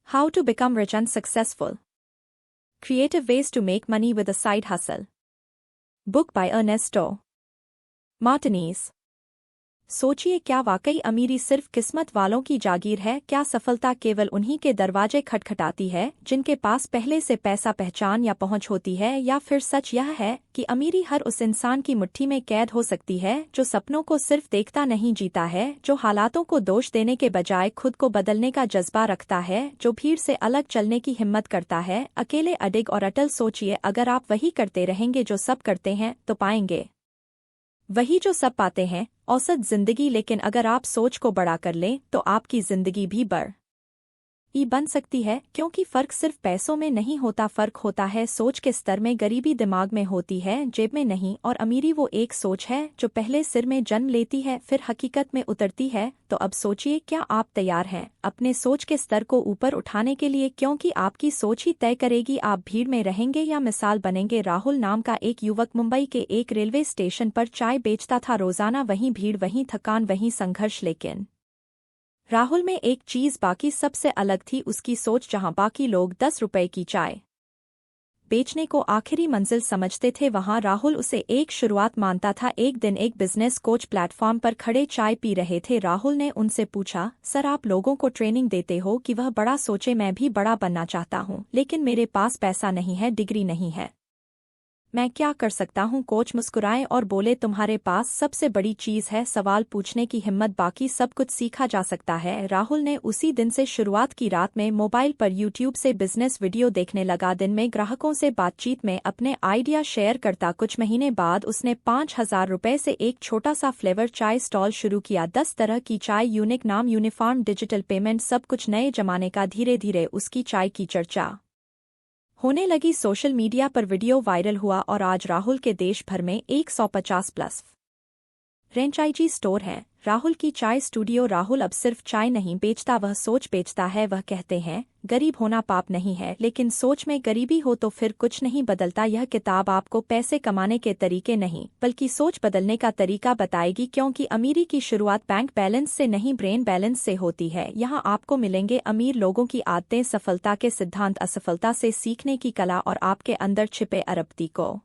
How to become rich and successful. Creative ways to make money with a side hustle. Book by Ernesto Martinez. सोचिए, क्या वाकई अमीरी सिर्फ किस्मत वालों की जागीर है? क्या सफलता केवल उन्हीं के दरवाजे खटखटाती है जिनके पास पहले से पैसा, पहचान या पहुंच होती है? या फिर सच यह है कि अमीरी हर उस इंसान की मुट्ठी में कैद हो सकती है जो सपनों को सिर्फ देखता नहीं, जीता है, जो हालातों को दोष देने के बजाय खुद को बदलने का जज्बा रखता है, जो भीड़ से अलग चलने की हिम्मत करता है, अकेले, अडिग और अटल? सोचिए, अगर आप वही करते रहेंगे जो सब करते हैं तो पाएंगे वही जो सब पाते हैं, औसत जिंदगी। लेकिन अगर आप सोच को बड़ा कर लें तो आपकी जिंदगी भी बन सकती है, क्योंकि फर्क सिर्फ पैसों में नहीं होता, फर्क होता है सोच के स्तर में। गरीबी दिमाग में होती है, जेब में नहीं, और अमीरी वो एक सोच है जो पहले सिर में जन्म लेती है फिर हकीकत में उतरती है। तो अब सोचिए, क्या आप तैयार हैं अपने सोच के स्तर को ऊपर उठाने के लिए? क्योंकि आपकी सोच ही तय करेगी आप भीड़ में रहेंगे या मिसाल बनेंगे। राहुल नाम का एक युवक मुंबई के एक रेलवे स्टेशन पर चाय बेचता था। रोजाना वहीं भीड़, वहीं थकान, वहीं संघर्ष। लेकिन राहुल में एक चीज बाकी सबसे अलग थी, उसकी सोच। जहां बाकी लोग 10 रुपए की चाय बेचने को आखिरी मंजिल समझते थे, वहां राहुल उसे एक शुरुआत मानता था। एक दिन एक बिजनेस कोच प्लेटफॉर्म पर खड़े चाय पी रहे थे। राहुल ने उनसे पूछा, सर, आप लोगों को ट्रेनिंग देते हो कि वह बड़ा सोचे? मैं भी बड़ा बनना चाहता हूं, लेकिन मेरे पास पैसा नहीं है, डिग्री नहीं है, मैं क्या कर सकता हूं? कोच मुस्कुराए और बोले, तुम्हारे पास सबसे बड़ी चीज है, सवाल पूछने की हिम्मत। बाकी सब कुछ सीखा जा सकता है। राहुल ने उसी दिन से शुरुआत की। रात में मोबाइल पर यूट्यूब से बिजनेस वीडियो देखने लगा, दिन में ग्राहकों से बातचीत में अपने आइडिया शेयर करता। कुछ महीने बाद उसने 5,000 रुपए से एक छोटा सा फ्लेवर चाय स्टॉल शुरू किया। 10 तरह की चाय, यूनिक नाम, यूनिफॉर्म डिजिटल पेमेंट, सब कुछ नए जमाने का। धीरे धीरे उसकी चाय की चर्चा होने लगी, सोशल मीडिया पर वीडियो वायरल हुआ और आज राहुल के देश भर में 150 प्लस फ्रेंचाइजी स्टोर हैं। राहुल की चाय स्टूडियो। राहुल अब सिर्फ चाय नहीं बेचता, वह सोच बेचता है। वह कहते हैं, गरीब होना पाप नहीं है, लेकिन सोच में गरीबी हो तो फिर कुछ नहीं बदलता। यह किताब आपको पैसे कमाने के तरीके नहीं बल्कि सोच बदलने का तरीका बताएगी, क्योंकि अमीरी की शुरुआत बैंक बैलेंस से नहीं, ब्रेन बैलेंस से होती है। यहाँ आपको मिलेंगे अमीर लोगों की आदतें, सफलता के सिद्धांत, असफलता से सीखने की कला और आपके अंदर छिपे अरबती को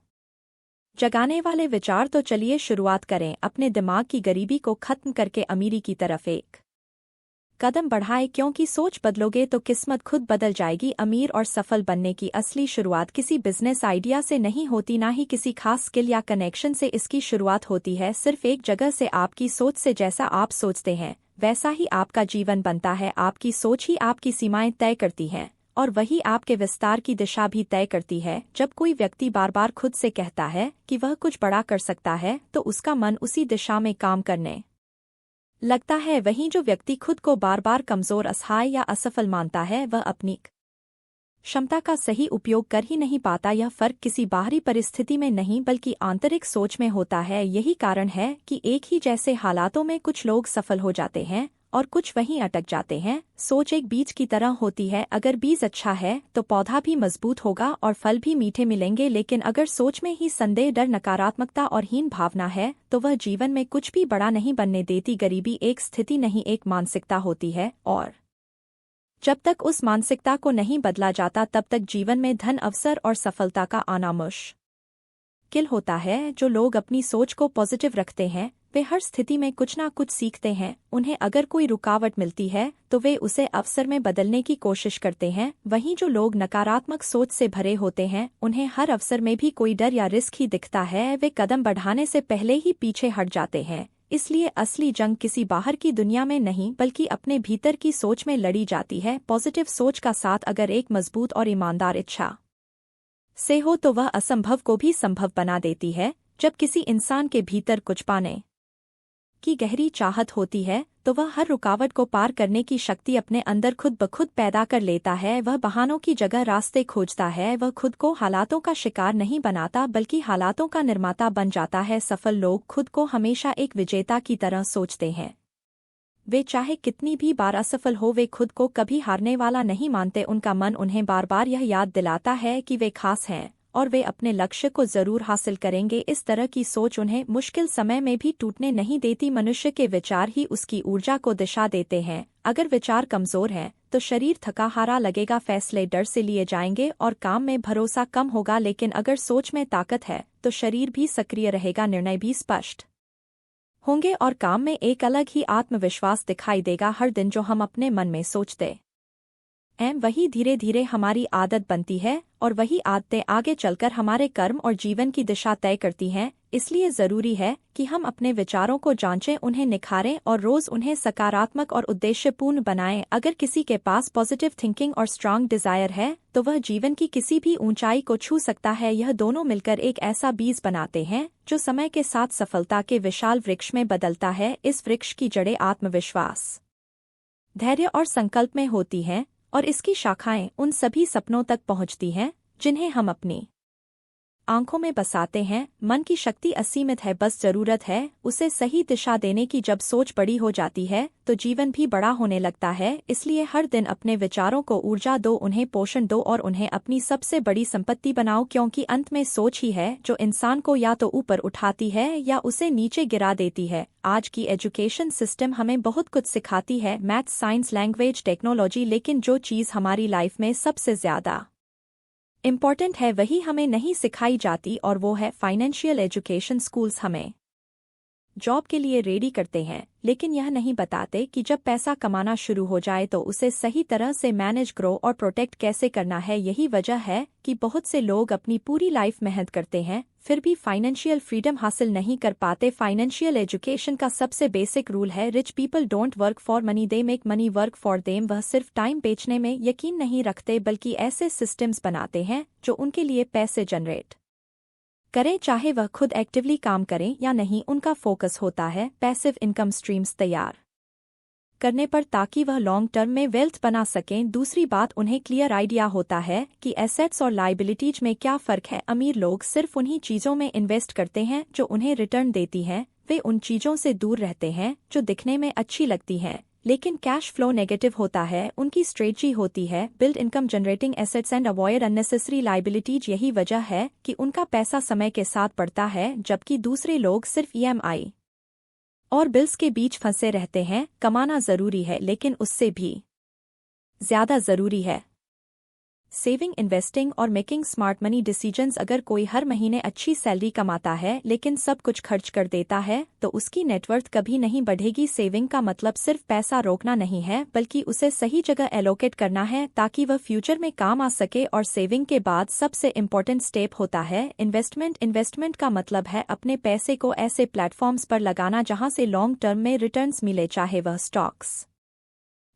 जगाने वाले विचार। तो चलिए शुरुआत करें, अपने दिमाग की गरीबी को खत्म करके अमीरी की तरफ एक कदम बढ़ाए, क्योंकि सोच बदलोगे तो किस्मत खुद बदल जाएगी। अमीर और सफल बनने की असली शुरुआत किसी बिजनेस आइडिया से नहीं होती, ना ही किसी खास स्किल या कनेक्शन से। इसकी शुरुआत होती है सिर्फ एक जगह से, आपकी सोच से। जैसा आप सोचते हैं वैसा ही आपका जीवन बनता है। आपकी सोच ही आपकी सीमाएं तय करती है और वही आपके विस्तार की दिशा भी तय करती है। जब कोई व्यक्ति बार बार खुद से कहता है कि वह कुछ बड़ा कर सकता है तो उसका मन उसी दिशा में काम करने लगता है। वहीं जो व्यक्ति खुद को बार बार कमजोर, असहाय या असफल मानता है, वह अपनी क्षमता का सही उपयोग कर ही नहीं पाता। यह फर्क किसी बाहरी परिस्थिति में नहीं बल्कि आंतरिक सोच में होता है। यही कारण है कि एक ही जैसे हालातों में कुछ लोग सफल हो जाते हैं और कुछ वहीं अटक जाते हैं। सोच एक बीज की तरह होती है, अगर बीज अच्छा है तो पौधा भी मजबूत होगा और फल भी मीठे मिलेंगे। लेकिन अगर सोच में ही संदेह, डर, नकारात्मकता और हीन भावना है तो वह जीवन में कुछ भी बड़ा नहीं बनने देती। गरीबी एक स्थिति नहीं, एक मानसिकता होती है, और जब तक उस मानसिकता को नहीं बदला जाता तब तक जीवन में धन, अवसर और सफलता का आना मुश्किल होता है। जो लोग अपनी सोच को पॉजिटिव रखते हैं वे हर स्थिति में कुछ ना कुछ सीखते हैं। उन्हें अगर कोई रुकावट मिलती है तो वे उसे अवसर में बदलने की कोशिश करते हैं। वहीं जो लोग नकारात्मक सोच से भरे होते हैं उन्हें हर अवसर में भी कोई डर या रिस्क ही दिखता है। वे कदम बढ़ाने से पहले ही पीछे हट जाते हैं। इसलिए असली जंग किसी बाहर की दुनिया में नहीं बल्कि अपने भीतर की सोच में लड़ी जाती है। पॉजिटिव सोच का साथ अगर एक मजबूत और ईमानदार इच्छा से हो तो वह असंभव को भी संभव बना देती है। जब किसी इंसान के भीतर कुछ पाने की गहरी चाहत होती है तो वह हर रुकावट को पार करने की शक्ति अपने अंदर खुद ब खुद पैदा कर लेता है। वह बहानों की जगह रास्ते खोजता है। वह खुद को हालातों का शिकार नहीं बनाता बल्कि हालातों का निर्माता बन जाता है। सफल लोग खुद को हमेशा एक विजेता की तरह सोचते हैं। वे चाहे कितनी भी बार असफल हो, वे खुद को कभी हारने वाला नहीं मानते। उनका मन उन्हें बार बार यह याद दिलाता है कि वे खास हैं और वे अपने लक्ष्य को जरूर हासिल करेंगे। इस तरह की सोच उन्हें मुश्किल समय में भी टूटने नहीं देती। मनुष्य के विचार ही उसकी ऊर्जा को दिशा देते हैं। अगर विचार कमजोर हैं तो शरीर थका हारा लगेगा, फैसले डर से लिए जाएंगे और काम में भरोसा कम होगा। लेकिन अगर सोच में ताकत है तो शरीर भी सक्रिय रहेगा, निर्णय भी स्पष्ट होंगे और काम में एक अलग ही आत्मविश्वास दिखाई देगा। हर दिन जो हम अपने मन में सोचते वही धीरे धीरे हमारी आदत बनती है और वही आदतें आगे चलकर हमारे कर्म और जीवन की दिशा तय करती हैं। इसलिए जरूरी है कि हम अपने विचारों को जांचें, उन्हें निखारें और रोज उन्हें सकारात्मक और उद्देश्यपूर्ण बनाएं। अगर किसी के पास पॉजिटिव थिंकिंग और स्ट्रांग डिजायर है तो वह जीवन की किसी भी ऊंचाई को छू सकता है। यह दोनों मिलकर एक ऐसा बीज बनाते हैं जो समय के साथ सफलता के विशाल वृक्ष में बदलता है। इस वृक्ष की जड़ें आत्मविश्वास, धैर्य और संकल्प में होती हैं और इसकी शाखाएं उन सभी सपनों तक पहुंचती हैं जिन्हें हम अपनी आंखों में बसाते हैं। मन की शक्ति असीमित है, बस जरूरत है उसे सही दिशा देने की। जब सोच बड़ी हो जाती है तो जीवन भी बड़ा होने लगता है। इसलिए हर दिन अपने विचारों को ऊर्जा दो, उन्हें पोषण दो और उन्हें अपनी सबसे बड़ी संपत्ति बनाओ, क्योंकि अंत में सोच ही है जो इंसान को या तो ऊपर उठाती है या उसे नीचे गिरा देती है। आज की एजुकेशन सिस्टम हमें बहुत कुछ सिखाती है, मैथ्स, साइंस, लैंग्वेज, टेक्नोलॉजी, लेकिन जो चीज़ हमारी लाइफ में सबसे ज्यादा इम्पॉर्टेंट है वही हमें नहीं सिखाई जाती और वो है फाइनेंशियल एजुकेशन। स्कूल्स हमें जॉब के लिए रेडी करते हैं लेकिन यह नहीं बताते कि जब पैसा कमाना शुरू हो जाए तो उसे सही तरह से मैनेज, ग्रो और प्रोटेक्ट कैसे करना है। यही वजह है कि बहुत से लोग अपनी पूरी लाइफ मेहनत करते हैं फिर भी फाइनेंशियल फ्रीडम हासिल नहीं कर पाते। फाइनेंशियल एजुकेशन का सबसे बेसिक रूल है, rich people don't work for money, they make money work for them. वह सिर्फ टाइम बेचने में यकीन नहीं रखते बल्कि ऐसे सिस्टम्स बनाते हैं जो उनके लिए पैसे जनरेट करें, चाहे वह खुद एक्टिवली काम करें या नहीं। उनका फोकस होता है पैसिव इनकम स्ट्रीम्स तैयार करने पर ताकि वह लॉन्ग टर्म में वेल्थ बना सकें। दूसरी बात, उन्हें क्लियर आइडिया होता है कि एसेट्स और लाइबिलिटीज में क्या फ़र्क है। अमीर लोग सिर्फ उन्हीं चीज़ों में इन्वेस्ट करते हैं जो उन्हें रिटर्न देती हैं, वे उन चीज़ों से दूर रहते हैं जो दिखने में अच्छी लगती हैं लेकिन कैश फ्लो नेगेटिव होता है। उनकी स्ट्रेटजी होती है build income generating assets and avoid unnecessary liabilities. यही वजह है कि उनका पैसा समय के साथ बढ़ता है जबकि दूसरे लोग सिर्फ ईएमआई और बिल्स के बीच फंसे रहते हैं। कमाना जरूरी है लेकिन उससे भी ज्यादा जरूरी है सेविंग, इन्वेस्टिंग और मेकिंग स्मार्ट मनी डिसीजंस। अगर कोई हर महीने अच्छी सैलरी कमाता है लेकिन सब कुछ खर्च कर देता है तो उसकी नेटवर्थ कभी नहीं बढ़ेगी। सेविंग का मतलब सिर्फ पैसा रोकना नहीं है बल्कि उसे सही जगह एलोकेट करना है ताकि वह फ्यूचर में काम आ सके। और सेविंग के बाद सबसे इम्पोर्टेंट स्टेप होता है इन्वेस्टमेंट। इन्वेस्टमेंट का मतलब है अपने पैसे को ऐसे प्लेटफॉर्म्स पर लगाना जहां से लॉन्ग टर्म में रिटर्न्स मिले, चाहे वह स्टॉक्स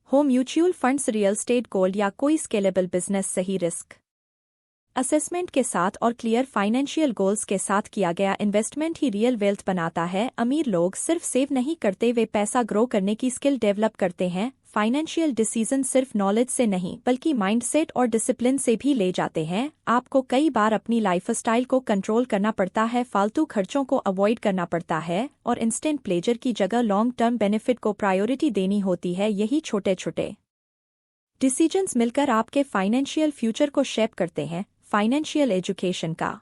हो, mutual funds, real estate, gold या कोई स्केलेबल बिजनेस। सही रिस्क असेसमेंट के साथ और क्लियर फाइनेंशियल गोल्स के साथ किया गया इन्वेस्टमेंट ही रियल वेल्थ बनाता है। अमीर लोग सिर्फ सेव नहीं करते, वे पैसा ग्रो करने की स्किल डेवलप करते हैं। फाइनेंशियल डिसीजन सिर्फ नॉलेज से नहीं बल्कि माइंडसेट और डिसिप्लिन से भी ले जाते हैं। आपको कई बार अपनी लाइफस्टाइल को कंट्रोल करना पड़ता है, फालतू खर्चों को अवॉइड करना पड़ता है और इंस्टेंट प्लेजर की जगह लॉन्ग टर्म बेनिफिट को प्रायोरिटी देनी होती है। यही छोटे छोटे डिसीजंस मिलकर आपके फाइनेंशियल फ्यूचर को शेप करते हैं। फाइनेंशियल एजुकेशन का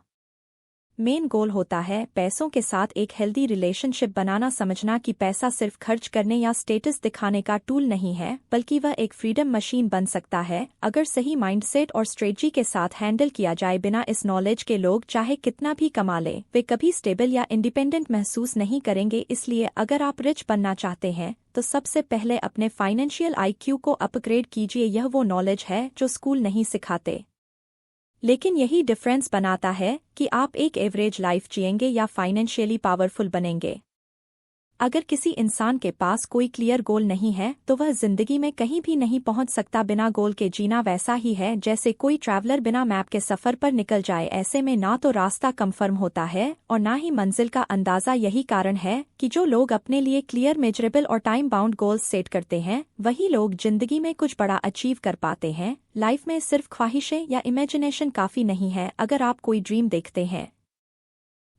मेन गोल होता है पैसों के साथ एक हेल्दी रिलेशनशिप बनाना, समझना कि पैसा सिर्फ खर्च करने या स्टेटस दिखाने का टूल नहीं है बल्कि वह एक फ्रीडम मशीन बन सकता है अगर सही माइंडसेट और स्ट्रेटजी के साथ हैंडल किया जाए। बिना इस नॉलेज के लोग चाहे कितना भी कमा ले वे कभी स्टेबल या इंडिपेंडेंट महसूस नहीं करेंगे। इसलिए अगर आप रिच बनना चाहते हैं तो सबसे पहले अपने फाइनेंशियल आईक्यू को अपग्रेड कीजिए। यह वो नॉलेज है जो स्कूल नहीं सिखाते लेकिन यही डिफरेंस बनाता है कि आप एक एवरेज लाइफ जिएंगे या फाइनेंशियली पावरफुल बनेंगे। अगर किसी इंसान के पास कोई क्लियर गोल नहीं है तो वह जिंदगी में कहीं भी नहीं पहुंच सकता। बिना गोल के जीना वैसा ही है जैसे कोई ट्रैवलर बिना मैप के सफर पर निकल जाए। ऐसे में ना तो रास्ता कंफर्म होता है और ना ही मंजिल का अंदाजा। यही कारण है कि जो लोग अपने लिए क्लियर, मेजरेबल और टाइम बाउंड गोल्स सेट करते हैं वही लोग जिंदगी में कुछ बड़ा अचीव कर पाते हैं। लाइफ में सिर्फ ख्वाहिशें या इमेजिनेशन काफी नहीं है। अगर आप कोई ड्रीम देखते हैं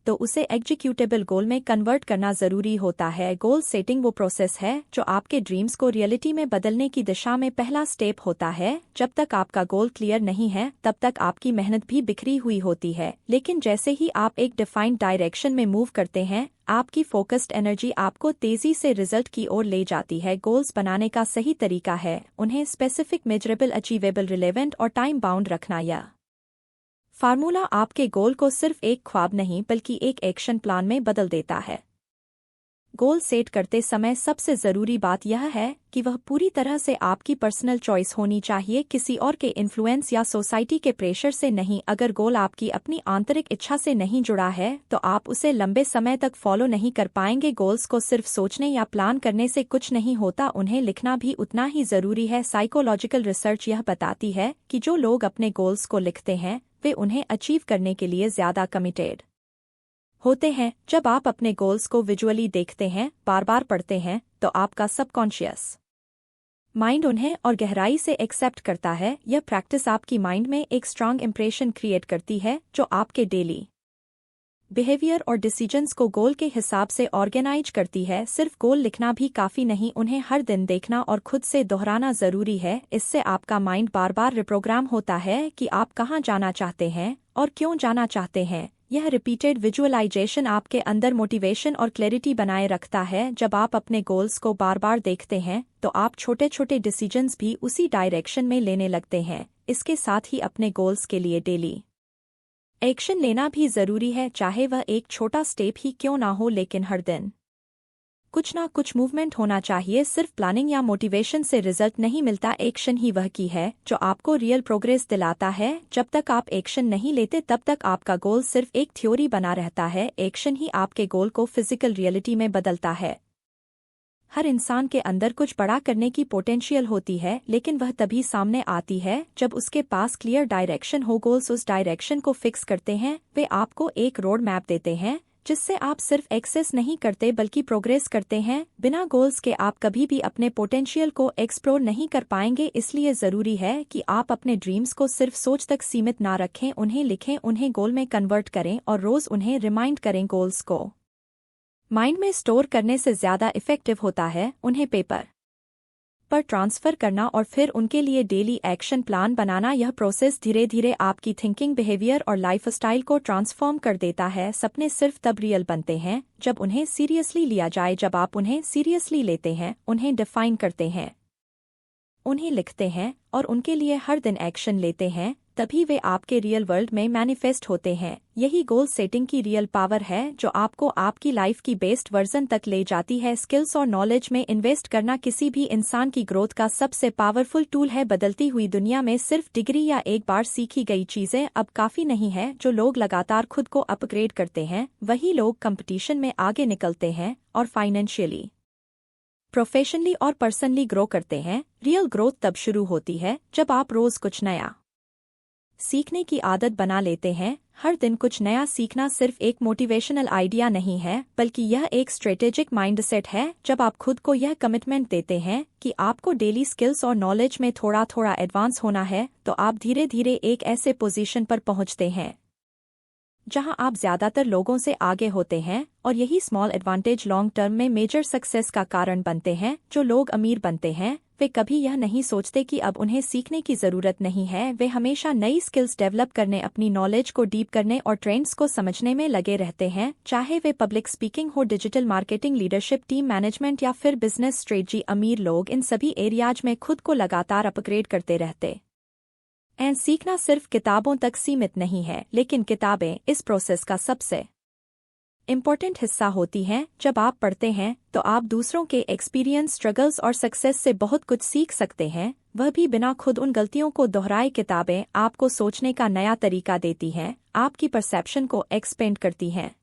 तो उसे एग्जीक्यूटेबल गोल में कन्वर्ट करना जरूरी होता है। गोल सेटिंग वो प्रोसेस है जो आपके ड्रीम्स को रियलिटी में बदलने की दिशा में पहला स्टेप होता है। जब तक आपका गोल क्लियर नहीं है तब तक आपकी मेहनत भी बिखरी हुई होती है, लेकिन जैसे ही आप एक डिफाइंड डायरेक्शन में मूव करते हैं, आपकी फोकस्ड एनर्जी आपको तेजी से रिजल्ट की ओर ले जाती है। गोल्स बनाने का सही तरीका है उन्हें स्पेसिफिक, मेजरेबल, अचीवेबल, रिलेवेंट और टाइम बाउंड रखना। यह फार्मूला आपके गोल को सिर्फ एक ख्वाब नहीं बल्कि एक एक्शन प्लान में बदल देता है। गोल सेट करते समय सबसे जरूरी बात यह है कि वह पूरी तरह से आपकी पर्सनल चॉइस होनी चाहिए, किसी और के इन्फ्लुएंस या सोसाइटी के प्रेशर से नहीं। अगर गोल आपकी अपनी आंतरिक इच्छा से नहीं जुड़ा है तो आप उसे लंबे समय तक फॉलो नहीं कर पाएंगे। गोल्स को सिर्फ सोचने या प्लान करने से कुछ नहीं होता, उन्हें लिखना भी उतना ही जरूरी है। साइकोलॉजिकल रिसर्च यह बताती है कि जो लोग अपने गोल्स को लिखते हैं वे उन्हें अचीव करने के लिए ज्यादा कमिटेड होते हैं। जब आप अपने गोल्स को विजुअली देखते हैं, बार बार पढ़ते हैं, तो आपका सबकॉन्शियस माइंड उन्हें और गहराई से एक्सेप्ट करता है। यह प्रैक्टिस आपकी माइंड में एक स्ट्रांग इंप्रेशन क्रिएट करती है जो आपके डेली बिहेवियर और डिसीजंस को गोल के हिसाब से ऑर्गेनाइज करती है। सिर्फ गोल लिखना भी काफी नहीं, उन्हें हर दिन देखना और खुद से दोहराना जरूरी है। इससे आपका माइंड बार बार रिप्रोग्राम होता है कि आप कहाँ जाना चाहते हैं और क्यों जाना चाहते हैं। यह रिपीटेड विजुअलाइजेशन आपके अंदर मोटिवेशन और क्लैरिटी बनाए रखता है। जब आप अपने गोल्स को बार बार देखते हैं तो आप छोटे छोटे डिसीजंस भी उसी डायरेक्शन में लेने लगते हैं। इसके साथ ही अपने गोल्स के लिए डेली एक्शन लेना भी जरूरी है, चाहे वह एक छोटा स्टेप ही क्यों ना हो, लेकिन हर दिन कुछ ना कुछ मूवमेंट होना चाहिए। सिर्फ प्लानिंग या मोटिवेशन से रिजल्ट नहीं मिलता, एक्शन ही वह की है जो आपको रियल प्रोग्रेस दिलाता है। जब तक आप एक्शन नहीं लेते तब तक आपका गोल सिर्फ एक थ्योरी बना रहता है। एक्शन ही आपके गोल को फिजिकल रियलिटी में बदलता है। हर इंसान के अंदर कुछ बड़ा करने की पोटेंशियल होती है, लेकिन वह तभी सामने आती है जब उसके पास क्लियर डायरेक्शन हो। गोल्स उस डायरेक्शन को फिक्स करते हैं, वे आपको एक रोड मैप देते हैं जिससे आप सिर्फ एक्सेस नहीं करते बल्कि प्रोग्रेस करते हैं। बिना गोल्स के आप कभी भी अपने पोटेंशियल को एक्सप्लोर नहीं कर पाएंगे। इसलिए जरूरी है कि आप अपने ड्रीम्स को सिर्फ सोच तक सीमित ना रखें, उन्हें लिखें, उन्हें गोल में कन्वर्ट करें और रोज उन्हें रिमाइंड करें। गोल्स को माइंड में स्टोर करने से ज्यादा इफेक्टिव होता है उन्हें पेपर पर ट्रांसफर करना और फिर उनके लिए डेली एक्शन प्लान बनाना। यह प्रोसेस धीरे धीरे आपकी थिंकिंग, बिहेवियर और लाइफस्टाइल को ट्रांसफॉर्म कर देता है। सपने सिर्फ तब रियल बनते हैं जब उन्हें सीरियसली लिया जाए। जब आप उन्हें सीरियसली लेते हैं, उन्हें डिफाइन करते हैं, उन्हें लिखते हैं और उनके लिए हर दिन एक्शन लेते हैं, तभी वे आपके रियल वर्ल्ड में मैनिफेस्ट होते हैं। यही गोल सेटिंग की रियल पावर है जो आपको आपकी लाइफ की बेस्ट वर्जन तक ले जाती है। स्किल्स और नॉलेज में इन्वेस्ट करना किसी भी इंसान की ग्रोथ का सबसे पावरफुल टूल है। बदलती हुई दुनिया में सिर्फ डिग्री या एक बार सीखी गई चीजें अब काफी नहीं है। जो लोग लगातार खुद को अपग्रेड करते हैं वही लोग कंपटीशन में आगे निकलते हैं और फाइनेंशियली, प्रोफेशनली और पर्सनली ग्रो करते हैं। रियल ग्रोथ तब शुरू होती है जब आप रोज कुछ नया सीखने की आदत बना लेते हैं। हर दिन कुछ नया सीखना सिर्फ एक मोटिवेशनल आइडिया नहीं है बल्कि यह एक स्ट्रेटेजिक माइंडसेट है। जब आप खुद को यह कमिटमेंट देते हैं कि आपको डेली स्किल्स और नॉलेज में थोड़ा थोड़ा एडवांस होना है, तो आप धीरे धीरे एक ऐसे पोजीशन पर पहुंचते हैं जहां आप ज्यादातर लोगों से आगे होते हैं, और यही स्मॉल एडवांटेज लॉन्ग टर्म में मेजर सक्सेस का कारण बनते हैं। जो लोग अमीर बनते हैं वे कभी यह नहीं सोचते कि अब उन्हें सीखने की जरूरत नहीं है। वे हमेशा नई स्किल्स डेवलप करने, अपनी नॉलेज को डीप करने और ट्रेंड्स को समझने में लगे रहते हैं। चाहे वे पब्लिक स्पीकिंग हो, digital marketing, leadership, team management या फिर बिजनेस स्ट्रेटजी। अमीर लोग इन सभी एरियाज में खुद को लगातार अपग्रेड करते रहते हैं। सीखना सिर्फ किताबों तक सीमित नहीं है, लेकिन किताबें इस प्रोसेस का सबसे इम्पोर्टेंट हिस्सा होती हैं। जब आप पढ़ते हैं तो आप दूसरों के एक्सपीरियंस, स्ट्रगल्स और सक्सेस से बहुत कुछ सीख सकते हैं, वह भी बिना खुद उन गलतियों को दोहराए। किताबें आपको सोचने का नया तरीका देती हैं, आपकी परसेप्शन को एक्सपेंड करती हैं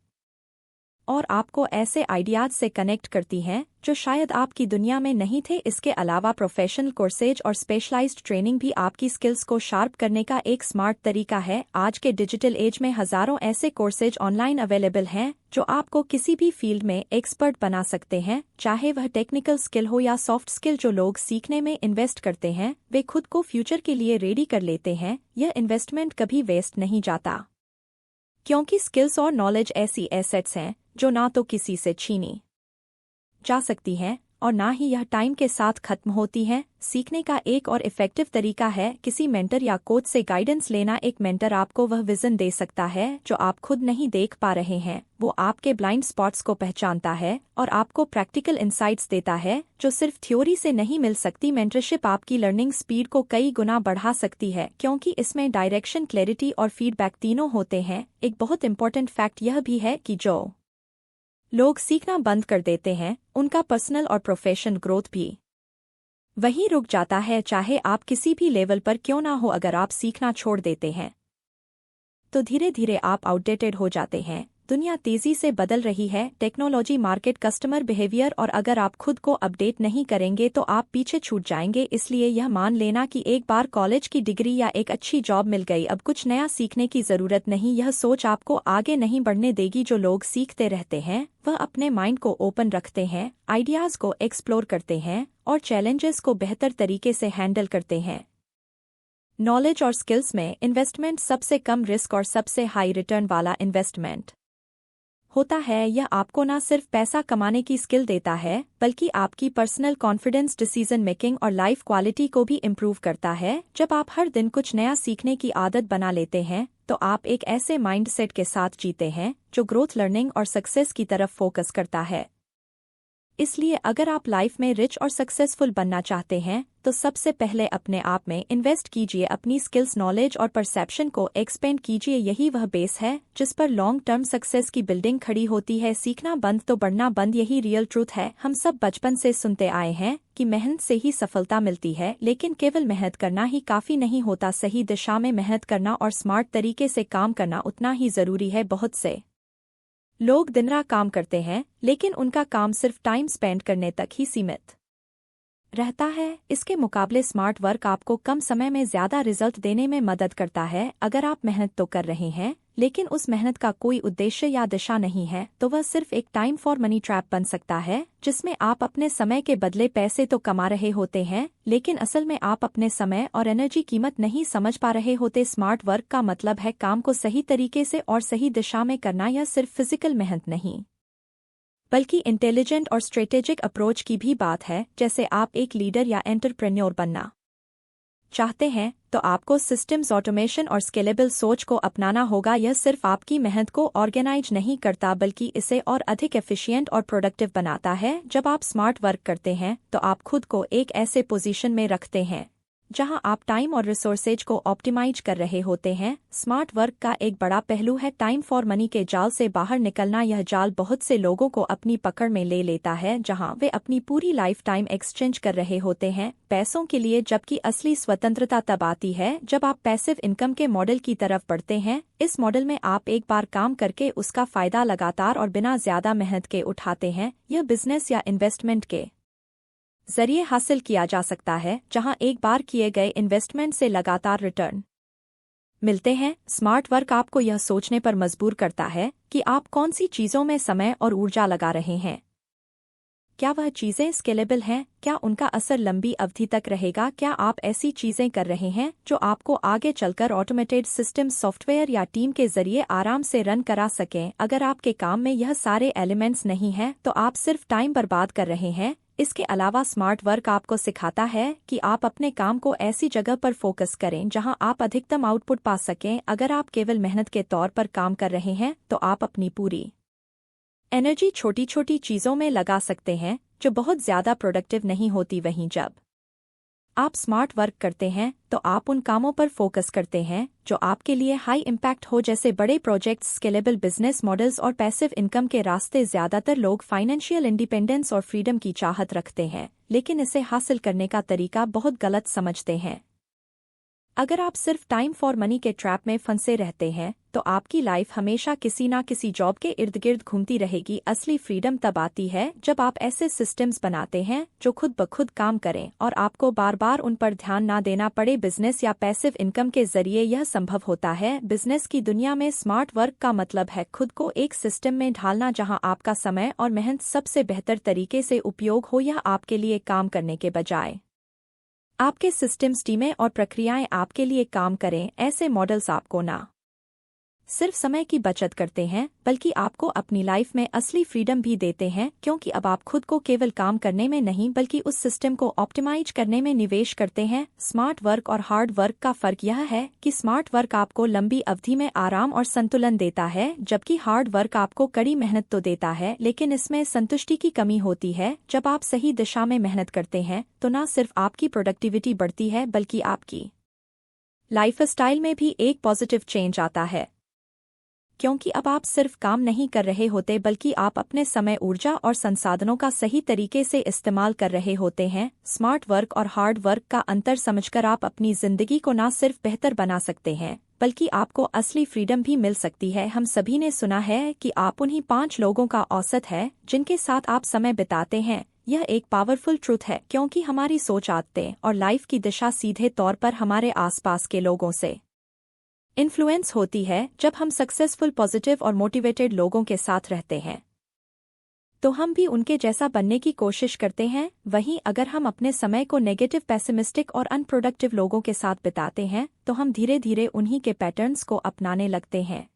और आपको ऐसे आइडियाज से कनेक्ट करती हैं जो शायद आपकी दुनिया में नहीं थे। इसके अलावा प्रोफेशनल कोर्सेज और स्पेशलाइज्ड ट्रेनिंग भी आपकी स्किल्स को शार्प करने का एक स्मार्ट तरीका है। आज के डिजिटल एज में हजारों ऐसे कोर्सेज ऑनलाइन अवेलेबल हैं जो आपको किसी भी फील्ड में एक्सपर्ट बना सकते हैं, चाहे वह टेक्निकल स्किल हो या सॉफ्ट स्किल। जो लोग सीखने में इन्वेस्ट करते हैं वे खुद को फ्यूचर के लिए रेडी कर लेते हैं। यह इन्वेस्टमेंट कभी वेस्ट नहीं जाता। क्योंकि स्किल्स और नॉलेज ऐसी एसेट्स हैं जो ना तो किसी से छीनी जा सकती हैं और ना ही यह टाइम के साथ खत्म होती हैं। सीखने का एक और इफेक्टिव तरीका है किसी मेंटर या कोच से गाइडेंस लेना। एक मेंटर आपको वह विजन दे सकता है जो आप खुद नहीं देख पा रहे हैं। वो आपके ब्लाइंड स्पॉट्स को पहचानता है और आपको प्रैक्टिकल इंसाइट्स देता है जो सिर्फ थ्योरी से नहीं मिल सकती। मेंटरशिप आपकी लर्निंग स्पीड को कई गुना बढ़ा सकती है क्योंकि इसमें डायरेक्शन, क्लैरिटी और फीडबैक तीनों होते हैं। एक बहुत इंपॉर्टेंट फैक्ट यह भी है कि जो लोग सीखना बंद कर देते हैं उनका पर्सनल और प्रोफेशनल ग्रोथ भी वहीं रुक जाता है, चाहे आप किसी भी लेवल पर क्यों ना हो। अगर आप सीखना छोड़ देते हैं तो धीरे धीरे आप आउटडेटेड हो जाते हैं। दुनिया तेजी से बदल रही है, टेक्नोलॉजी, मार्केट, कस्टमर बिहेवियर, और अगर आप खुद को अपडेट नहीं करेंगे तो आप पीछे छूट जाएंगे। इसलिए यह मान लेना कि एक बार कॉलेज की डिग्री या एक अच्छी जॉब मिल गई, अब कुछ नया सीखने की जरूरत नहीं, यह सोच आपको आगे नहीं बढ़ने देगी। जो लोग सीखते रहते हैं वह अपने माइंड को ओपन रखते हैं, आइडियाज को एक्सप्लोर करते हैं और चैलेंजेस को बेहतर तरीके से हैंडल करते हैं। नॉलेज और स्किल्स में इन्वेस्टमेंट सबसे कम रिस्क और सबसे हाई रिटर्न वाला इन्वेस्टमेंट होता है। यह आपको न सिर्फ पैसा कमाने की स्किल देता है बल्कि आपकी पर्सनल कॉन्फिडेंस, डिसीजन मेकिंग और लाइफ क्वालिटी को भी इम्प्रूव करता है। जब आप हर दिन कुछ नया सीखने की आदत बना लेते हैं तो आप एक ऐसे माइंडसेट के साथ जीते हैं जो ग्रोथ, लर्निंग और सक्सेस की तरफ फोकस करता है। इसलिए अगर आप लाइफ में रिच और सक्सेसफुल बनना चाहते हैं तो सबसे पहले अपने आप में इन्वेस्ट कीजिए। अपनी स्किल्स, नॉलेज और परसेप्शन को एक्सपेंड कीजिए। यही वह बेस है जिस पर लॉन्ग टर्म सक्सेस की बिल्डिंग खड़ी होती है। सीखना बंद तो बढ़ना बंद, यही रियल ट्रूथ है। हम सब बचपन से सुनते आए हैं कि मेहनत से ही सफलता मिलती है, लेकिन केवल मेहनत करना ही काफी नहीं होता। सही दिशा में मेहनत करना और स्मार्ट तरीके से काम करना उतना ही जरूरी है। बहुत से लोग दिन रात काम करते हैं लेकिन उनका काम सिर्फ टाइम स्पेंड करने तक ही सीमित रहता है। इसके मुकाबले स्मार्ट वर्क आपको कम समय में ज्यादा रिजल्ट देने में मदद करता है। अगर आप मेहनत तो कर रहे हैं लेकिन उस मेहनत का कोई उद्देश्य या दिशा नहीं है तो वह सिर्फ एक टाइम फॉर मनी ट्रैप बन सकता है, जिसमें आप अपने समय के बदले पैसे तो कमा रहे होते हैं लेकिन असल में आप अपने समय और एनर्जी कीमत नहीं समझ पा रहे होते। स्मार्ट वर्क का मतलब है काम को सही तरीके से और सही दिशा में करना। यह सिर्फ फिजिकल मेहनत नहीं बल्कि इंटेलिजेंट और स्ट्रेटेजिक अप्रोच की भी बात है। जैसे आप एक लीडर या एंटरप्रेन्योर बनना चाहते हैं तो आपको सिस्टम्स, ऑटोमेशन और स्केलेबल सोच को अपनाना होगा। यह सिर्फ आपकी मेहनत को ऑर्गेनाइज नहीं करता बल्कि इसे और अधिक एफिशिएंट और प्रोडक्टिव बनाता है। जब आप स्मार्ट वर्क करते हैं तो आप खुद को एक ऐसे पोजीशन में रखते हैं जहां आप टाइम और रिसोर्सेज को ऑप्टिमाइज कर रहे होते हैं। स्मार्ट वर्क का एक बड़ा पहलू है टाइम फॉर मनी के जाल से बाहर निकलना। यह जाल बहुत से लोगों को अपनी पकड़ में ले लेता है जहां वे अपनी पूरी लाइफ टाइम एक्सचेंज कर रहे होते हैं पैसों के लिए, जबकि असली स्वतंत्रता तब आती है जब आप पैसिव इनकम के मॉडल की तरफ बढ़ते हैं। इस मॉडल में आप एक बार काम करके उसका फायदा लगातार और बिना ज्यादा मेहनत के उठाते हैं। यह बिजनेस या इन्वेस्टमेंट के जरिए हासिल किया जा सकता है जहां एक बार किए गए इन्वेस्टमेंट से लगातार रिटर्न मिलते हैं। स्मार्ट वर्क आपको यह सोचने पर मजबूर करता है कि आप कौन सी चीजों में समय और ऊर्जा लगा रहे हैं। क्या वह चीजें स्केलेबल हैं? क्या उनका असर लंबी अवधि तक रहेगा? क्या आप ऐसी चीजें कर रहे हैं जो आपको आगे चलकर ऑटोमेटेड सिस्टम, सॉफ्टवेयर या टीम के जरिए आराम से रन करा सकें? अगर आपके काम में यह सारे एलिमेंट्स नहीं हैं तो आप सिर्फ टाइम बर्बाद कर रहे हैं। इसके अलावा स्मार्ट वर्क आपको सिखाता है कि आप अपने काम को ऐसी जगह पर फोकस करें जहां आप अधिकतम आउटपुट पा सकें। अगर आप केवल मेहनत के तौर पर काम कर रहे हैं तो आप अपनी पूरी एनर्जी छोटी छोटी चीजों में लगा सकते हैं जो बहुत ज्यादा प्रोडक्टिव नहीं होती। वहीं जब आप स्मार्ट वर्क करते हैं तो आप उन कामों पर फोकस करते हैं जो आपके लिए हाई इम्पैक्ट हो, जैसे बड़े प्रोजेक्ट्स, स्केलेबल बिजनेस मॉडल्स और पैसिव इनकम के रास्ते। ज्यादातर लोग फाइनेंशियल इंडिपेंडेंस और फ्रीडम की चाहत रखते हैं लेकिन इसे हासिल करने का तरीका बहुत गलत समझते हैं। अगर आप सिर्फ टाइम फॉर मनी के ट्रैप में फंसे रहते हैं तो आपकी लाइफ हमेशा किसी ना किसी जॉब के इर्द गिर्द घूमती रहेगी। असली फ्रीडम तब आती है जब आप ऐसे सिस्टम्स बनाते हैं जो खुद ब खुद काम करें और आपको बार बार उन पर ध्यान ना देना पड़े। बिजनेस या पैसिव इनकम के जरिए यह संभव होता है। बिजनेस की दुनिया में स्मार्ट वर्क का मतलब है खुद को एक सिस्टम में ढालना जहां आपका समय और मेहनत सबसे बेहतर तरीके से उपयोग हो। यह आपके लिए काम करने के बजाय आपके सिस्टम्स, टीमें और प्रक्रियाएं आपके लिए काम करें। ऐसे मॉडल्स आपको ना सिर्फ समय की बचत करते हैं बल्कि आपको अपनी लाइफ में असली फ्रीडम भी देते हैं, क्योंकि अब आप खुद को केवल काम करने में नहीं बल्कि उस सिस्टम को ऑप्टिमाइज करने में निवेश करते हैं। स्मार्ट वर्क और हार्ड वर्क का फर्क यह है कि स्मार्ट वर्क आपको लंबी अवधि में आराम और संतुलन देता है, जबकि हार्ड वर्क आपको कड़ी मेहनत तो देता है लेकिन इसमें संतुष्टि की कमी होती है। जब आप सही दिशा में मेहनत करते हैं तो न सिर्फ आपकी प्रोडक्टिविटी बढ़ती है बल्कि आपकी लाइफस्टाइल में भी एक पॉजिटिव चेंज आता है, क्योंकि अब आप सिर्फ काम नहीं कर रहे होते बल्कि आप अपने समय, ऊर्जा और संसाधनों का सही तरीके से इस्तेमाल कर रहे होते हैं। स्मार्ट वर्क और हार्ड वर्क का अंतर समझकर आप अपनी जिंदगी को न सिर्फ बेहतर बना सकते हैं बल्कि आपको असली फ्रीडम भी मिल सकती है। हम सभी ने सुना है कि आप उन्हीं 5 लोगों का औसत है जिनके साथ आप समय बिताते हैं। यह एक पावरफुल ट्रूथ है, क्योंकि हमारी सोच, आदतें और लाइफ की दिशा सीधे तौर पर हमारे आसपास के लोगों से इन्फ्लुएंस होती है। जब हम सक्सेसफुल, पॉजिटिव और मोटिवेटेड लोगों के साथ रहते हैं तो हम भी उनके जैसा बनने की कोशिश करते हैं। वहीं अगर हम अपने समय को नेगेटिव, पैसिमिस्टिक और अनप्रोडक्टिव लोगों के साथ बिताते हैं तो हम धीरे धीरे उन्हीं के पैटर्न्स को अपनाने लगते हैं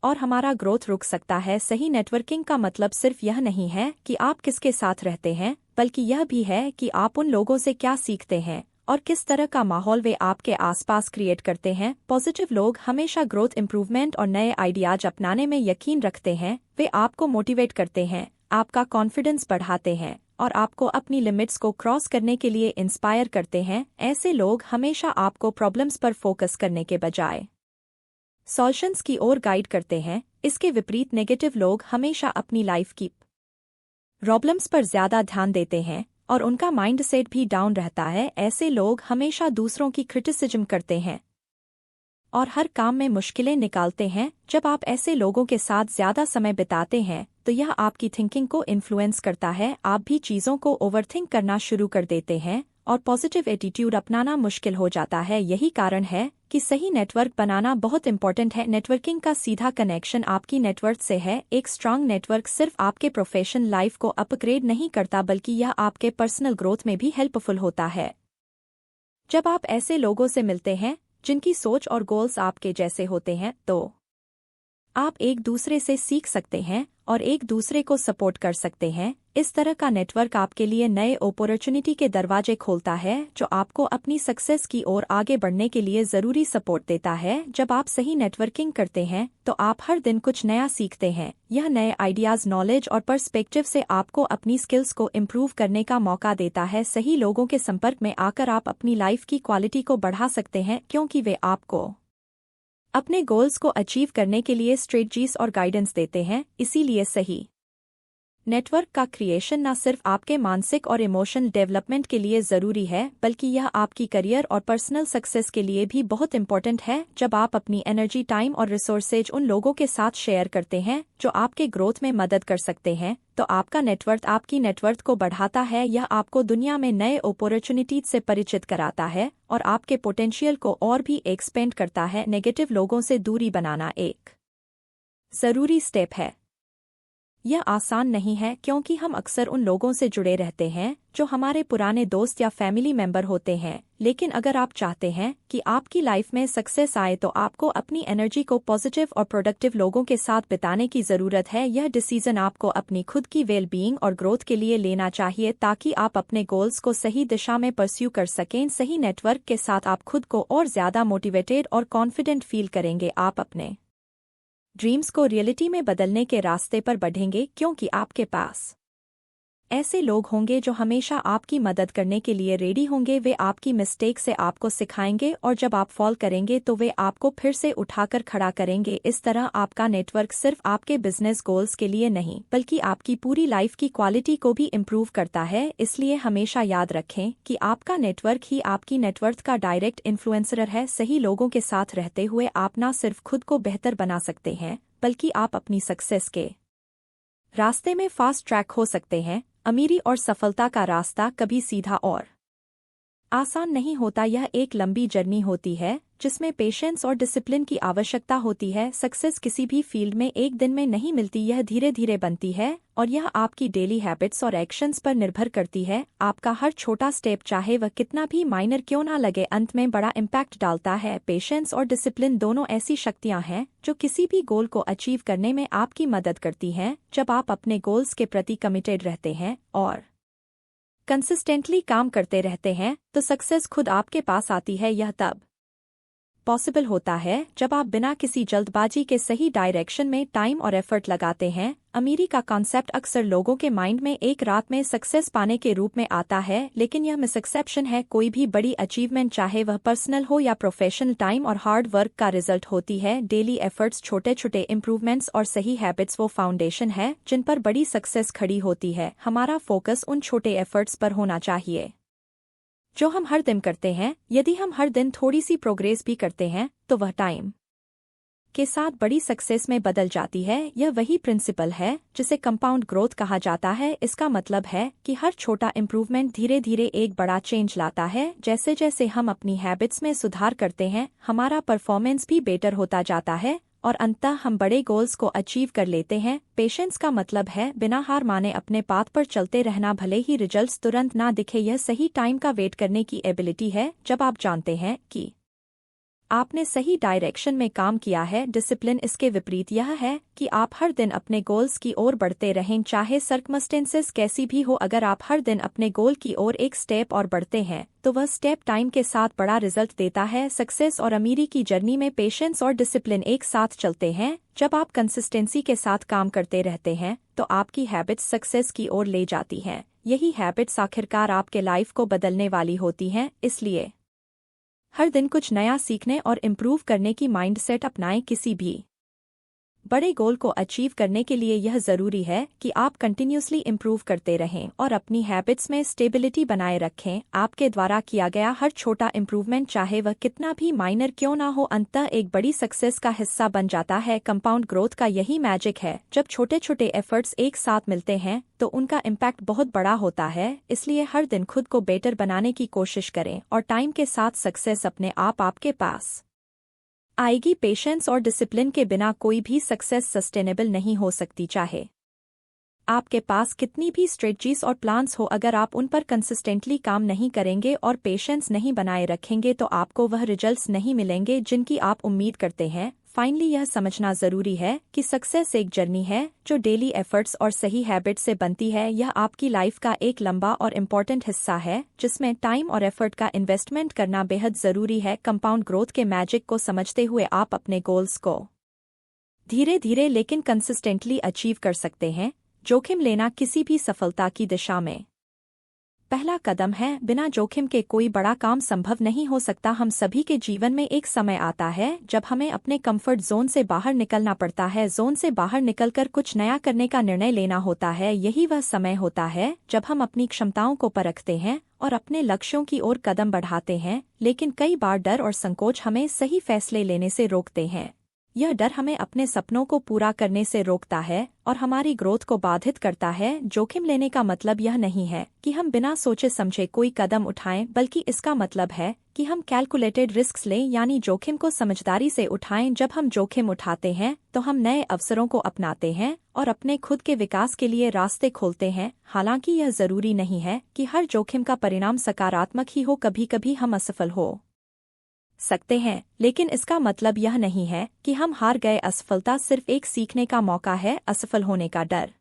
और हमारा ग्रोथ रुक सकता है। सही नेटवर्किंग का मतलब सिर्फ यह नहीं है कि आप किसके साथ रहते हैं, बल्कि यह भी है कि आप उन लोगों से क्या सीखते हैं और किस तरह का माहौल वे आपके आसपास क्रिएट करते हैं। पॉजिटिव लोग हमेशा ग्रोथ, इंप्रूवमेंट और नए आइडियाज अपनाने में यकीन रखते हैं। वे आपको मोटिवेट करते हैं, आपका कॉन्फिडेंस बढ़ाते हैं और आपको अपनी लिमिट्स को क्रॉस करने के लिए इंस्पायर करते हैं। ऐसे लोग हमेशा आपको प्रॉब्लम्स पर फोकस करने के बजाय सॉल्यूशंस की ओर गाइड करते हैं। इसके विपरीत नेगेटिव लोग हमेशा अपनी लाइफ की प्रॉब्लम्स पर ज्यादा ध्यान देते हैं और उनका माइंडसेट भी डाउन रहता है। ऐसे लोग हमेशा दूसरों की क्रिटिसिज्म करते हैं और हर काम में मुश्किलें निकालते हैं। जब आप ऐसे लोगों के साथ ज्यादा समय बिताते हैं तो यह आपकी थिंकिंग को इन्फ्लुएंस करता है। आप भी चीजों को ओवरथिंक करना शुरू कर देते हैं और पॉजिटिव एटीट्यूड अपनाना मुश्किल हो जाता है। यही कारण है कि सही नेटवर्क बनाना बहुत इंपॉर्टेंट है। नेटवर्किंग का सीधा कनेक्शन आपकी नेटवर्क से है। एक स्ट्रांग नेटवर्क सिर्फ आपके प्रोफेशनल लाइफ को अपग्रेड नहीं करता बल्कि यह आपके पर्सनल ग्रोथ में भी हेल्पफुल होता है। जब आप ऐसे लोगों से मिलते हैं जिनकी सोच और गोल्स आपके जैसे होते हैं तो आप एक दूसरे से सीख सकते हैं और एक दूसरे को सपोर्ट कर सकते हैं। इस तरह का नेटवर्क आपके लिए नए अपॉर्चुनिटी के दरवाजे खोलता है, जो आपको अपनी सक्सेस की ओर आगे बढ़ने के लिए ज़रूरी सपोर्ट देता है। जब आप सही नेटवर्किंग करते हैं तो आप हर दिन कुछ नया सीखते हैं। यह नए आइडियाज़, नॉलेज और पर्सपेक्टिव से आपको अपनी स्किल्स को इम्प्रूव करने का मौका देता है। सही लोगों के संपर्क में आकर आप अपनी लाइफ की क्वालिटी को बढ़ा सकते हैं, क्योंकि वे आपको अपने गोल्स को अचीव करने के लिए स्ट्रेटजीज और गाइडेंस देते हैं। इसीलिए सही नेटवर्क का क्रिएशन न सिर्फ आपके मानसिक और इमोशनल डेवलपमेंट के लिए ज़रूरी है बल्कि यह आपकी करियर और पर्सनल सक्सेस के लिए भी बहुत इंपॉर्टेंट है। जब आप अपनी एनर्जी, टाइम और रिसोर्सेज उन लोगों के साथ शेयर करते हैं जो आपके ग्रोथ में मदद कर सकते हैं तो आपका नेटवर्क आपकी नेटवर्क को बढ़ाता है। यह आपको दुनिया में नए अपॉर्चुनिटीज से परिचित कराता है और आपके पोटेंशियल को और भी एक्सपेंड करता है। नेगेटिव लोगों से दूरी बनाना एक ज़रूरी स्टेप है। यह आसान नहीं है, क्योंकि हम अक्सर उन लोगों से जुड़े रहते हैं जो हमारे पुराने दोस्त या फैमिली मेंबर होते हैं। लेकिन अगर आप चाहते हैं कि आपकी लाइफ में सक्सेस आए तो आपको अपनी एनर्जी को पॉजिटिव और प्रोडक्टिव लोगों के साथ बिताने की ज़रूरत है। यह डिसीजन आपको अपनी खुद की वेल बीइंग और ग्रोथ के लिए लेना चाहिए ताकि आप अपने गोल्स को सही दिशा में परस्यू कर सकें। सही नेटवर्क के साथ आप खुद को और ज़्यादा मोटिवेटेड और कॉन्फिडेंट फील करेंगे। आप अपने ड्रीम्स को रियलिटी में बदलने के रास्ते पर बढ़ेंगे, क्योंकि आपके पास ऐसे लोग होंगे जो हमेशा आपकी मदद करने के लिए रेडी होंगे। वे आपकी मिस्टेक से आपको सिखाएंगे और जब आप फॉल करेंगे तो वे आपको फिर से उठाकर खड़ा करेंगे। इस तरह आपका नेटवर्क सिर्फ आपके बिजनेस गोल्स के लिए नहीं बल्कि आपकी पूरी लाइफ की क्वालिटी को भी इम्प्रूव करता है। इसलिए हमेशा याद रखें कि आपका नेटवर्क ही आपकी नेटवर्थ का डायरेक्ट इन्फ्लुएंसर है। सही लोगों के साथ रहते हुए आप न सिर्फ खुद को बेहतर बना सकते हैं बल्कि आप अपनी सक्सेस के रास्ते में फास्ट ट्रैक हो सकते हैं। अमीरी और सफलता का रास्ता कभी सीधा और आसान नहीं होता। यह एक लंबी जर्नी होती है जिसमें पेशेंस और डिसिप्लिन की आवश्यकता होती है। सक्सेस किसी भी फील्ड में एक दिन में नहीं मिलती, यह धीरे धीरे बनती है और यह आपकी डेली हैबिट्स और एक्शंस पर निर्भर करती है। आपका हर छोटा स्टेप, चाहे वह कितना भी माइनर क्यों ना लगे, अंत में बड़ा इम्पैक्ट डालता है। पेशेंस और डिसिप्लिन दोनों ऐसी शक्तियां हैं जो किसी भी गोल को अचीव करने में आपकी मदद करती हैं। जब आप अपने गोल्स के प्रति कमिटेड रहते हैं और कंसिस्टेंटली काम करते रहते हैं तो सक्सेस खुद आपके पास आती है। यह तब पॉसिबल होता है जब आप बिना किसी जल्दबाजी के सही डायरेक्शन में टाइम और एफर्ट लगाते हैं। अमीरी का कॉन्सेप्ट अक्सर लोगों के माइंड में एक रात में सक्सेस पाने के रूप में आता है, लेकिन यह मिसकंसेप्शन है। कोई भी बड़ी अचीवमेंट, चाहे वह पर्सनल हो या प्रोफेशनल, टाइम और हार्ड वर्क का रिजल्ट होती है। डेली एफर्ट्स, छोटे छोटे इंप्रूवमेंट्स और सही हैबिट्स वो फाउंडेशन है जिन पर बड़ी सक्सेस खड़ी होती है। हमारा फोकस उन छोटे एफर्ट्स पर होना चाहिए जो हम हर दिन करते हैं। यदि हम हर दिन थोड़ी सी प्रोग्रेस भी करते हैं तो वह टाइम के साथ बड़ी सक्सेस में बदल जाती है। यह वही प्रिंसिपल है जिसे कंपाउंड ग्रोथ कहा जाता है। इसका मतलब है कि हर छोटा इंप्रूवमेंट धीरे धीरे एक बड़ा चेंज लाता है। जैसे जैसे हम अपनी हैबिट्स में सुधार करते हैं, हमारा परफॉर्मेंस भी बेटर होता जाता है और अंततः हम बड़े गोल्स को अचीव कर लेते हैं। पेशेंस का मतलब है बिना हार माने अपने पाथ पर चलते रहना, भले ही रिजल्ट्स तुरंत ना दिखे। यह सही टाइम का वेट करने की एबिलिटी है जब आप जानते हैं कि आपने सही डायरेक्शन में काम किया है। डिसिप्लिन इसके विपरीत यह है कि आप हर दिन अपने गोल्स की ओर बढ़ते रहें, चाहे सर्कमस्टेंसेस कैसी भी हो। अगर आप हर दिन अपने गोल की ओर एक स्टेप और बढ़ते हैं तो वह स्टेप टाइम के साथ बड़ा रिजल्ट देता है। सक्सेस और अमीरी की जर्नी में पेशेंस और डिसिप्लिन एक साथ चलते हैं। जब आप कंसिस्टेंसी के साथ काम करते रहते हैं तो आपकी हैबिट्स सक्सेस की ओर ले जाती हैं। यही हैबिट्स आखिरकार आपके लाइफ को बदलने वाली होती हैं। इसलिए हर दिन कुछ नया सीखने और इम्प्रूव करने की माइंडसेट अपनाएं। किसी भी बड़े गोल को अचीव करने के लिए यह जरूरी है कि आप कंटिन्यूसली इम्प्रूव करते रहें और अपनी हैबिट्स में स्टेबिलिटी बनाए रखें। आपके द्वारा किया गया हर छोटा इम्प्रूवमेंट, चाहे वह कितना भी माइनर क्यों ना हो, अंततः एक बड़ी सक्सेस का हिस्सा बन जाता है। कंपाउंड ग्रोथ का यही मैजिक है। जब छोटे छोटे एफर्ट्स एक साथ मिलते हैं तो उनका इम्पैक्ट बहुत बड़ा होता है। इसलिए हर दिन खुद को बेटर बनाने की कोशिश करें और टाइम के साथ सक्सेस अपने आप आपके पास आएगी। पेशेंस और डिसिप्लिन के बिना कोई भी सक्सेस सस्टेनेबल नहीं हो सकती। चाहे आपके पास कितनी भी स्ट्रेटजीज और प्लान्स हो, अगर आप उन पर कंसिस्टेंटली काम नहीं करेंगे और पेशेंस नहीं बनाए रखेंगे तो आपको वह रिजल्ट्स नहीं मिलेंगे जिनकी आप उम्मीद करते हैं। फाइनली यह समझना जरूरी है कि सक्सेस एक जर्नी है जो डेली एफर्ट्स और सही हैबिट से बनती है। यह आपकी लाइफ का एक लंबा और इम्पोर्टेंट हिस्सा है जिसमें टाइम और एफर्ट का इन्वेस्टमेंट करना बेहद जरूरी है। कंपाउंड ग्रोथ के मैजिक को समझते हुए आप अपने गोल्स को धीरे धीरे लेकिन कंसिस्टेंटली अचीव कर सकते हैं। जोखिम लेना किसी भी सफलता की दिशा में पहला कदम है। बिना जोखिम के कोई बड़ा काम संभव नहीं हो सकता। हम सभी के जीवन में एक समय आता है जब हमें अपने कंफर्ट जोन से बाहर निकलना पड़ता है। जोन से बाहर निकलकर कुछ नया करने का निर्णय लेना होता है। यही वह समय होता है जब हम अपनी क्षमताओं को परखते हैं और अपने लक्ष्यों की ओर कदम बढ़ाते हैं। लेकिन कई बार डर और संकोच हमें सही फैसले लेने से रोकते हैं। यह डर हमें अपने सपनों को पूरा करने से रोकता है और हमारी ग्रोथ को बाधित करता है। जोखिम लेने का मतलब यह नहीं है कि हम बिना सोचे समझे कोई कदम उठाएं, बल्कि इसका मतलब है कि हम कैलकुलेटेड रिस्क्स लें, यानी जोखिम को समझदारी से उठाएं। जब हम जोखिम उठाते हैं तो हम नए अवसरों को अपनाते हैं और अपने खुद के विकास के लिए रास्ते खोलते हैं। हालांकि यह जरूरी नहीं है कि हर जोखिम का परिणाम सकारात्मक ही हो। कभी कभी हम असफल हो सकते हैं, लेकिन इसका मतलब यह नहीं है कि हम हार गए। असफलता सिर्फ एक सीखने का मौका है। असफल होने का डर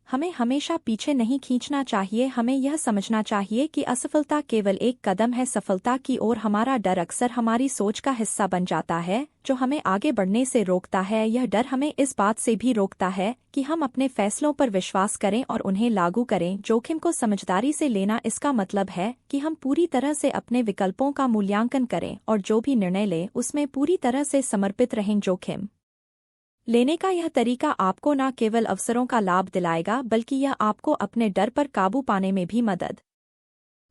हमें हमेशा पीछे नहीं खींचना चाहिए। हमें यह समझना चाहिए कि असफलता केवल एक कदम है सफलता की ओर। हमारा डर अक्सर हमारी सोच का हिस्सा बन जाता है जो हमें आगे बढ़ने से रोकता है। यह डर हमें इस बात से भी रोकता है कि हम अपने फैसलों पर विश्वास करें और उन्हें लागू करें। जोखिम को समझदारी से लेना इसका मतलब है कि हम पूरी तरह से अपने विकल्पों का मूल्यांकन करें और जो भी निर्णय लें उसमें पूरी तरह से समर्पित रहें। जोखिम लेने का यह तरीका आपको न केवल अवसरों का लाभ दिलाएगा, बल्कि यह आपको अपने डर पर काबू पाने में भी मदद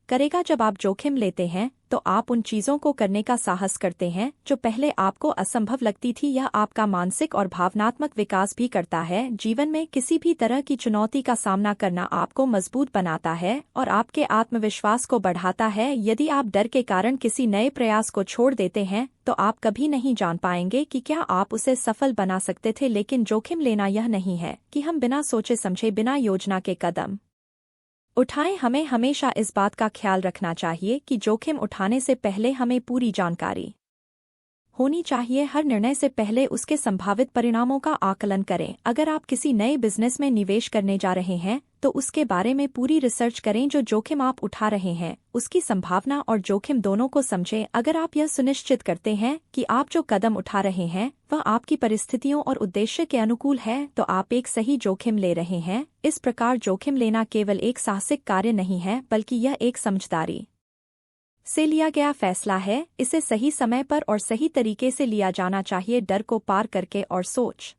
करेगा। जब आप जोखिम लेते हैं तो तो आप उन चीज़ों को करने का साहस करते हैं जो पहले आपको असंभव लगती थी। यह आपका मानसिक और भावनात्मक विकास भी करता है। जीवन में किसी भी तरह की चुनौती का सामना करना आपको मजबूत बनाता है और आपके आत्मविश्वास को बढ़ाता है। यदि आप डर के कारण किसी नए प्रयास को छोड़ देते हैं तो आप कभी नहीं जान पाएंगे कि क्या आप उसे सफल बना सकते थे। लेकिन जोखिम लेना यह नहीं है कि हम बिना सोचे समझे बिना योजना के कदम उठाएं। हमें हमेशा इस बात का ख्याल रखना चाहिए कि जोखिम उठाने से पहले हमें पूरी जानकारी होनी चाहिए। हर निर्णय से पहले उसके संभावित परिणामों का आकलन करें। अगर आप किसी नए बिजनेस में निवेश करने जा रहे हैं तो उसके बारे में पूरी रिसर्च करें। जो जोखिम आप उठा रहे हैं उसकी संभावना और जोखिम दोनों को समझें। अगर आप यह सुनिश्चित करते हैं कि आप जो कदम उठा रहे हैं वह आपकी परिस्थितियों और उद्देश्य के अनुकूल है तो आप एक सही जोखिम ले रहे हैं। इस प्रकार जोखिम लेना केवल एक साहसिक कार्य नहीं है बल्कि यह एक समझदारी से लिया गया फैसला है। इसे सही समय पर और सही तरीके से लिया जाना चाहिए। डर को पार करके और सोच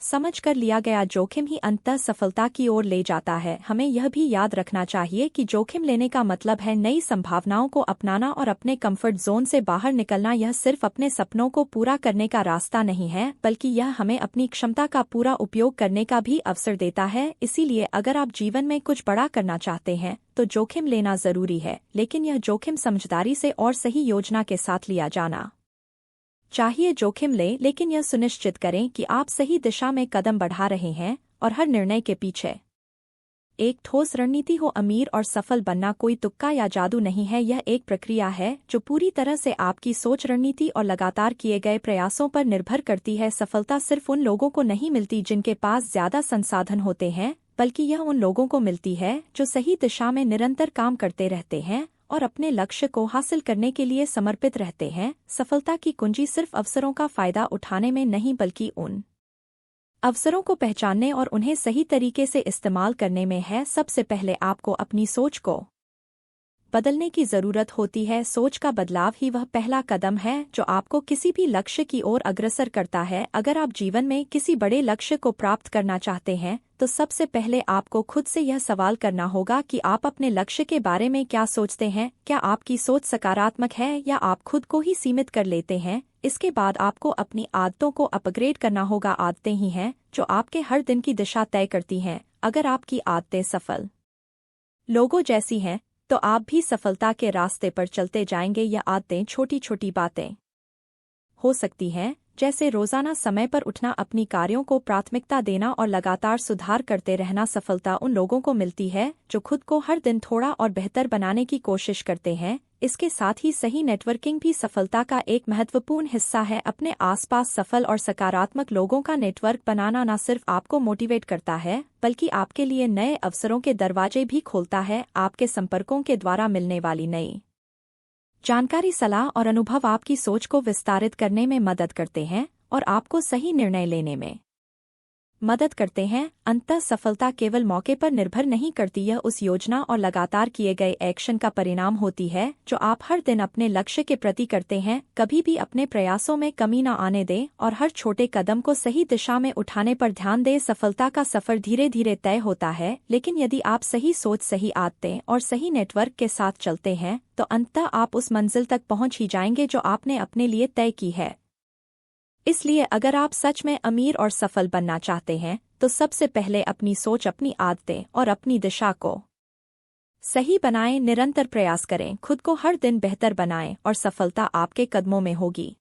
समझ कर लिया गया जोखिम ही अंततः सफलता की ओर ले जाता है। हमें यह भी याद रखना चाहिए कि जोखिम लेने का मतलब है नई संभावनाओं को अपनाना और अपने कंफर्ट जोन से बाहर निकलना। यह सिर्फ अपने सपनों को पूरा करने का रास्ता नहीं है बल्कि यह हमें अपनी क्षमता का पूरा उपयोग करने का भी अवसर देता है। इसीलिए अगर आप जीवन में कुछ बड़ा करना चाहते हैं तो जोखिम लेना जरूरी है, लेकिन यह जोखिम समझदारी से और सही योजना के साथ लिया जाना चाहिए। जोखिम लें लेकिन यह सुनिश्चित करें कि आप सही दिशा में कदम बढ़ा रहे हैं और हर निर्णय के पीछे एक ठोस रणनीति हो। अमीर और सफल बनना कोई तुक्का या जादू नहीं है, यह एक प्रक्रिया है जो पूरी तरह से आपकी सोच, रणनीति और लगातार किए गए प्रयासों पर निर्भर करती है। सफलता सिर्फ उन लोगों को नहीं मिलती जिनके पास ज्यादा संसाधन होते हैं, बल्कि यह उन लोगों को मिलती है जो सही दिशा में निरंतर काम करते रहते हैं और अपने लक्ष्य को हासिल करने के लिए समर्पित रहते हैं। सफलता की कुंजी सिर्फ अवसरों का फायदा उठाने में नहीं बल्कि उन अवसरों को पहचानने और उन्हें सही तरीके से इस्तेमाल करने में है। सबसे पहले आपको अपनी सोच को बदलने की जरूरत होती है। सोच का बदलाव ही वह पहला कदम है जो आपको किसी भी लक्ष्य की ओर अग्रसर करता है। अगर आप जीवन में किसी बड़े लक्ष्य को प्राप्त करना चाहते हैं तो सबसे पहले आपको खुद से यह सवाल करना होगा कि आप अपने लक्ष्य के बारे में क्या सोचते हैं। क्या आपकी सोच सकारात्मक है या आप खुद को ही सीमित कर लेते हैं। इसके बाद आपको अपनी आदतों को अपग्रेड करना होगा। आदतें ही हैं जो आपके हर दिन की दिशा तय करती हैं। अगर आपकी आदतें सफल लोगों जैसी हैं तो आप भी सफलता के रास्ते पर चलते जाएंगे। यह आदतें छोटी छोटी बातें हो सकती हैं, जैसे रोजाना समय पर उठना, अपनी कार्यों को प्राथमिकता देना और लगातार सुधार करते रहना। सफलता उन लोगों को मिलती है जो खुद को हर दिन थोड़ा और बेहतर बनाने की कोशिश करते हैं। इसके साथ ही सही नेटवर्किंग भी सफलता का एक महत्वपूर्ण हिस्सा है। अपने आसपास सफल और सकारात्मक लोगों का नेटवर्क बनाना न सिर्फ आपको मोटिवेट करता है बल्कि आपके लिए नए अवसरों के दरवाजे भी खोलता है। आपके संपर्कों के द्वारा मिलने वाली नई जानकारी, सलाह और अनुभव आपकी सोच को विस्तारित करने में मदद करते हैं और आपको सही निर्णय लेने में मदद करते हैं। अंततः सफलता केवल मौके पर निर्भर नहीं करती, यह उस योजना और लगातार किए गए एक्शन का परिणाम होती है जो आप हर दिन अपने लक्ष्य के प्रति करते हैं। कभी भी अपने प्रयासों में कमी न आने दें और हर छोटे कदम को सही दिशा में उठाने पर ध्यान दें। सफलता का सफर धीरे धीरे तय होता है, लेकिन यदि आप सही सोच, सही आदतें और सही नेटवर्क के साथ चलते हैं तो अंततः आप उस मंजिल तक पहुंच ही जाएंगे जो आपने अपने लिए तय की है। इसलिए अगर आप सच में अमीर और सफल बनना चाहते हैं तो सबसे पहले अपनी सोच, अपनी आदतें और अपनी दिशा को सही बनाएं। निरंतर प्रयास करें, खुद को हर दिन बेहतर बनाएं और सफलता आपके कदमों में होगी।